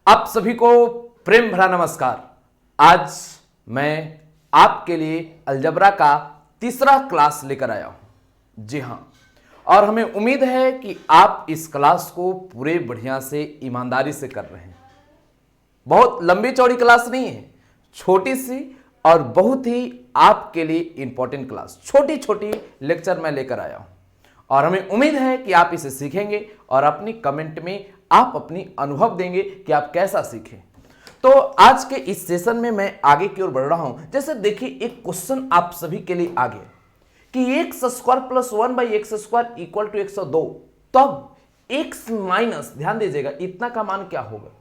आप सभी को प्रेम भरा नमस्कार। आज मैं आपके लिए अलजबरा का तीसरा क्लास लेकर आया हूं। जी हां, और हमें उम्मीद है कि आप इस क्लास को पूरे बढ़िया से ईमानदारी से कर रहे हैं। बहुत लंबी चौड़ी क्लास नहीं है, छोटी सी और बहुत ही आपके लिए इंपॉर्टेंट क्लास, छोटी छोटी लेक्चर मैं लेकर आया हूं और हमें उम्मीद है कि आप इसे सीखेंगे और अपनी कमेंट में आप अपनी अनुभव देंगे कि आप कैसा सीखें। तो आज के इस सेशन में मैं आगे की ओर बढ़ रहा हूं। जैसे देखिए, एक क्वेश्चन आप सभी के लिए आ गया कि x square plus 1/x² equal to 102, तब x माइनस, ध्यान दीजिएगा, इतना का मान क्या होगा।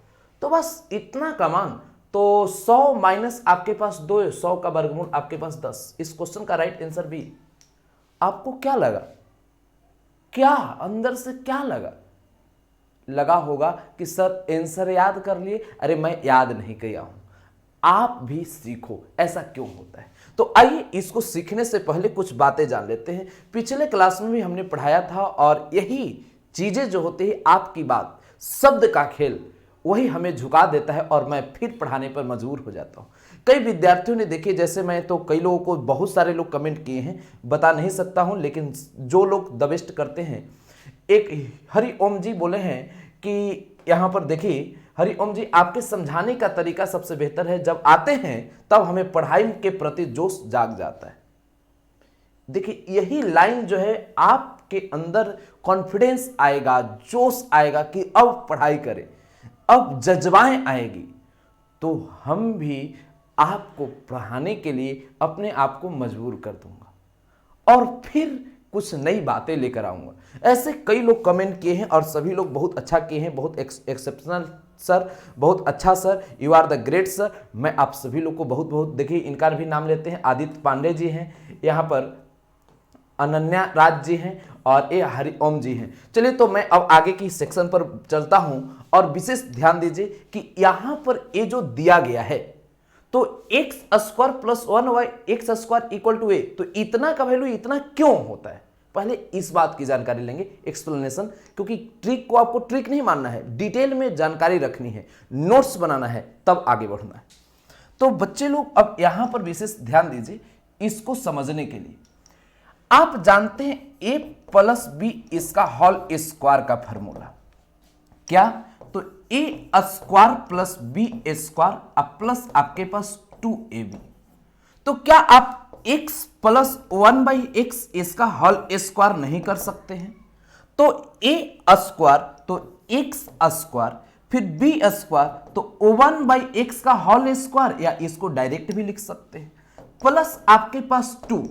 तो बस इतना का मान तो 100 माइनस आपके पास 2 है, 100 का वर्गमूल आपके पास 10। इस क्वेश्चन का राइट आंसर बी। आपको क्या लगा, क्या अंदर से क्या लगा होगा कि सर आंसर याद कर लिए। अरे मैं याद नहीं किया हूं, आप भी सीखो ऐसा क्यों होता है। तो आइए इसको सीखने से पहले कुछ बातें जान लेते हैं। पिछले क्लास में भी हमने पढ़ाया था और यही चीजें जो होती है, आपकी बात, शब्द का खेल, वही हमें झुका देता है और मैं फिर पढ़ाने पर मजबूर हो जाता हूं। कई विद्यार्थियों ने देखिए, जैसे मैं तो कई लोगों को, बहुत सारे लोग कमेंट किए हैं, बता नहीं सकता हूं, लेकिन जो लोग द बेस्ट करते हैं, एक हरि ओम जी बोले हैं कि यहां पर देखिए, हरि ओम जी, आपके समझाने का तरीका सबसे बेहतर है, जब आते हैं तब हमें पढ़ाई के प्रति जोश जाग जाता है। देखिए यही लाइन जो है, आपके अंदर कॉन्फिडेंस आएगा, जोश आएगा कि अब पढ़ाई करें, अब जज्बाएं आएगी, तो हम भी आपको पढ़ाने के लिए अपने आप को मजबूर कर दूंगा और फिर कुछ नई बातें लेकर आऊंगा। ऐसे कई लोग कमेंट किए हैं और सभी लोग बहुत अच्छा किए हैं, बहुत एक्सेप्शनल सर, बहुत अच्छा sir, you are the great sir. मैं आप सभी लोग को बहुत बहुत, देखिए इनका भी नाम लेते हैं, आदित्य पांडे जी हैं, यहाँ पर अनन्या राज जी हैं और ये हरि ओम जी हैं। चलिए तो मैं अब आगे की सेक्शन पर चलता हूं और विशेष ध्यान दीजिए कि यहां पर ये जो दिया गया है, तो x square plus 1/x² equal to a, तो इतना का वैल्यू इतना क्यों होता है, पहले इस बात की जानकारी लेंगे, एक्सप्लेनेशन, क्योंकि ट्रिक को आपको ट्रिक नहीं मानना है, डिटेल में जानकारी रखनी है, नोट्स बनाना है, तब आगे बढ़ना है। तो बच्चे लोग अब यहां पर विशेष ध्यान दीजिए इसको समझने के लिए। आप जानते हैं a प्लस बी इसका होल स्क्वायर का फॉर्मूला क्या, तो a square plus B square अब प्लस आपके पास 2ab। तो क्या आप x प्लस 1/x इसका होल स्क्वायर नहीं कर सकते हैं। तो a स्क्वायर तो x स्क्वायर, फिर b स्क्वायर तो 1/x का होल स्क्वायर, या इसको डायरेक्ट भी लिख सकते हैं, प्लस आपके पास 2,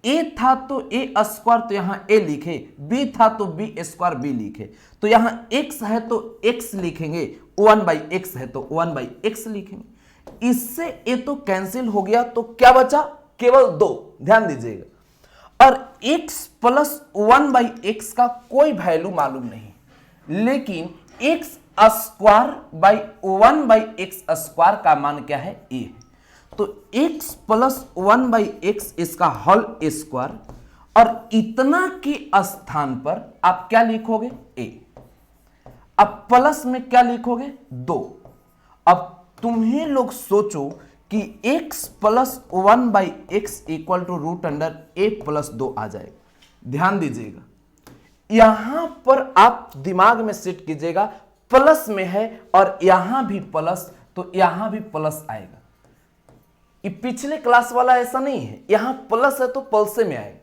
a था तो a स्क्वायर, तो यहां a लिखे, b था तो b स्क्वायर b लिखे, तो यहां x है तो x लिखेंगे, 1/x है तो 1/x लिखेंगे। इससे a तो कैंसिल हो गया, तो क्या बचा, केवल 2, ध्यान दीजिएगा। और x प्लस 1/x का कोई वैल्यू मालूम नहीं, लेकिन x square by 1/x square का मान क्या है, a है। तो x प्लस 1/x इसका होल स्क्वायर, और इतना के स्थान पर आप क्या लिखोगे, a। अब प्लस में क्या लिखोगे, 2। अब तुम्हें लोग सोचो कि x plus 1/x equal to √a plus 2 आ जाएगा। ध्यान दीजिएगा, यहां पर आप दिमाग में सेट कीजिएगा, प्लस में है और यहां भी प्लस, तो यहां भी प्लस आएगा। ये पिछले क्लास वाला ऐसा नहीं है, यहां प्लस है तो पल्से में आएगा।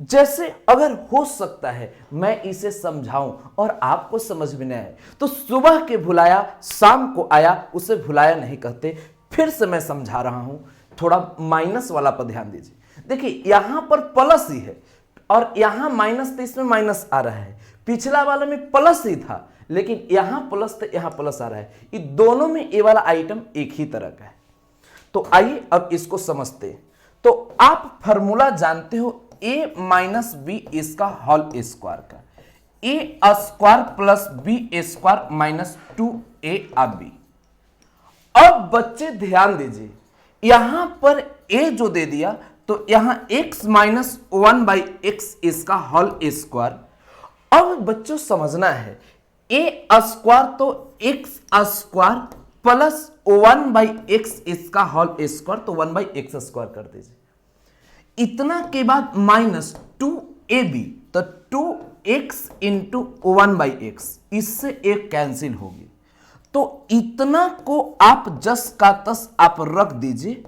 जैसे अगर हो सकता है मैं इसे समझाऊं और आपको समझ में नहीं आए, तो सुबह के भुलाया शाम को आया, उसे भुलाया नहीं कहते। फिर से मैं समझा रहा हूं, थोड़ा माइनस वाला पर ध्यान दीजिए। देखिए यहां पर प्लस ही है और यहां माइनस, तो इसमें माइनस आ रहा है, पिछला वाले में प्लस ही था, लेकिन यहां प्लस तो यहां प्लस आ रहा है। ये दोनों में ए वाला आइटम एक ही तरह का है। तो आइए अब इसको समझते हैं। तो आप फॉर्मूला जानते हो, a माइनस बी इसका होल स्क्वायर का, a square plus b square minus 2ab। अब बच्चे ध्यान दीजिए, यहां पर a जो दे दिया, तो यहां x माइनस 1/x इसका होल स्क्वायर। अब बच्चों समझना है, ए स्क्वायर तो एक्स स्क्वायर प्लस 1/x इसका होल स्क्वायर, तो 1/x स्क्वायर कर दीजिए। इतना के बाद माइनस 2ab, तो 2x इंटू 1/x, इससे एक कैंसिल होगी। तो इतना को आप जस का तस आप रख दीजिए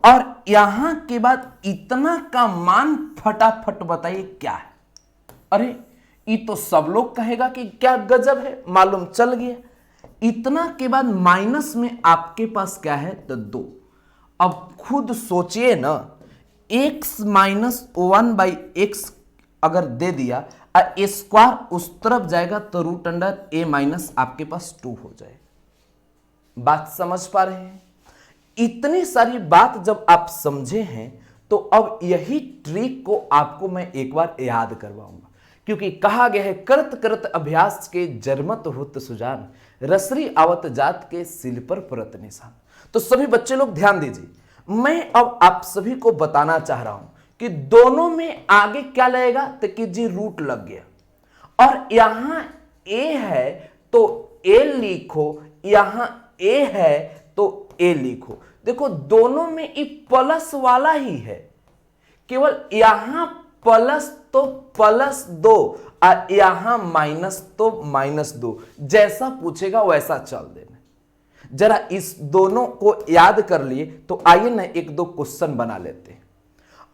और यहां के बाद इतना का मान फटाफट बताइए क्या है। अरे ये तो सब लोग कहेगा कि क्या गजब है, मालूम चल गया। इतना के बाद माइनस में आपके पास क्या है, तो 2। अब खुद सोचिए ना, x माइनस 1/x अगर दे दिया और ए स्क्वायर उस तरफ जाएगा तो रूट अंडर a माइनस आपके पास 2 हो जाए। बात समझ पा रहे हैं? इतनी सारी बात जब आप समझे हैं तो अब यही ट्रिक को आपको मैं एक बार याद करवाऊंगा, क्योंकि कहा गया है करत करत अभ्यास के जरमत होत सुजान, रसरी आवत जात के सिल पर परत निशान। तो सभी बच्चे लोग ध्यान दीजिए, मैं अब आप सभी को बताना चाह रहा हूं कि दोनों में आगे क्या लगेगा, तो कि जी रूट लग गया और यहां a है तो a लिखो, यहां a है तो a लिखो। देखो दोनों में ये प्लस वाला ही है, केवल यहां प्लस तो +2 और यहां माइनस तो -2, जैसा पूछेगा वैसा चल देना। जरा इस दोनों को याद कर लिए तो आइए ना एक दो क्वेश्चन बना लेते हैं।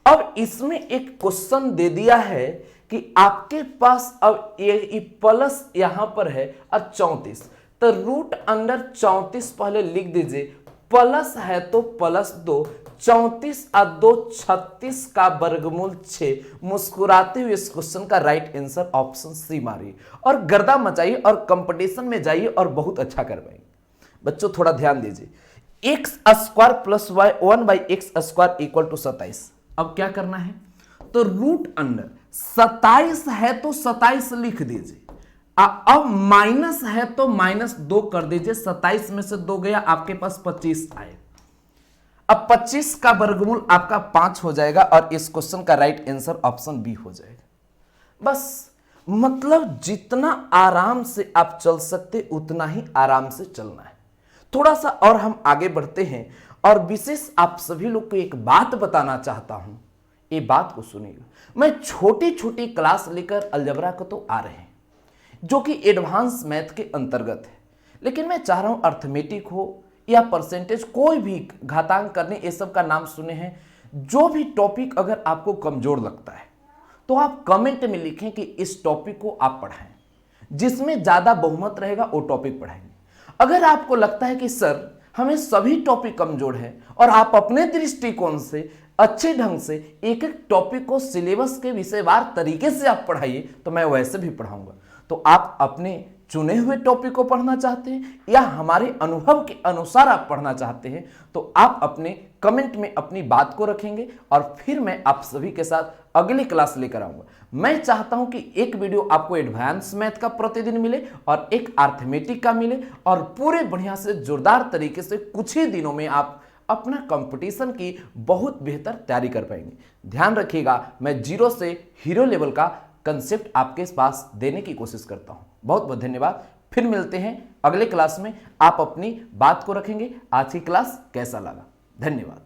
अब इसमें एक क्वेश्चन दे दिया है कि आपके पास अब ये प्लस यहां पर है और 34, तो रूट अंडर 34 पहले लिख दीजिए, प्लस है तो +2, 34 और 2 36 का वर्गमूल 6। मुस्कुराते हुए इस क्वेश्चन का राइट आंसर ऑप्शन सी मारिए और गर्दा मचाइए और कंपटीशन में जाइए और बहुत अच्छा करवाइए। बच्चों थोड़ा ध्यान दीजिए, x square plus y 1/x square equal to 27। अब क्या करना है, तो रूट अंडर 27 है तो 27 लिख दीजिए, अब माइनस है तो -2 कर दीजिए। 27 में से 2 गया, आपके पास 25 आए। अब 25 का वर्गमूल आपका 5 हो जाएगा और इस क्वेश्चन का राइट आंसर ऑप्शन बी हो जाएगा। बस मतलब जितना आराम से आप चल सकते उतना ही आराम से चलना है। थोड़ा सा और हम आगे बढ़ते हैं और विशेष आप सभी लोग को एक बात बताना चाहता हूं, ये बात को सुनिएगा। मैं छोटी छोटी क्लास लेकर अलजबरा को तो आ रहे हैं जो कि एडवांस मैथ के अंतर्गत है, लेकिन मैं चाह रहा हूं अर्थमेटिक हो या परसेंटेज, कोई भी घातांक करने, ये सब का नाम सुने हैं। जो भी टॉपिक अगर आपको कमजोर लगता है तो आप कमेंट में लिखें कि इस टॉपिक को आप पढ़ाएं, जिसमें ज्यादा बहुमत रहेगा वो टॉपिक पढ़ाएंगे। अगर आपको लगता है कि सर हमें सभी टॉपिक कमजोर है और आप अपने दृष्टिकोण से अच्छे ढंग से एक एक टॉपिक को सिलेबस के विषयवार तरीके से आप पढ़ाइए, तो मैं वैसे भी पढ़ाऊंगा। तो आप अपने चुने हुए टॉपिक को पढ़ना चाहते हैं या हमारे अनुभव के अनुसार आप पढ़ना चाहते हैं, तो आप अपने कमेंट में अपनी बात को रखेंगे और फिर मैं आप सभी के साथ अगली क्लास लेकर आऊंगा। मैं चाहता हूं कि एक वीडियो आपको एडवांस मैथ का प्रतिदिन मिले और एक अर्थमेटिक का मिले और पूरे बढ़िया से जोरदार तरीके से कुछ ही दिनों में आप अपना कंपटीशन की बहुत बेहतर तैयारी कर पाएंगे। ध्यान रखिएगा, मैं जीरो से हीरो लेवल का कंसेप्ट आपके पास देने की कोशिश करता हूं। बहुत बहुत धन्यवाद। फिर मिलते हैं अगले क्लास में। आप अपनी बात को रखेंगे। आज की क्लास कैसा लगा? धन्यवाद।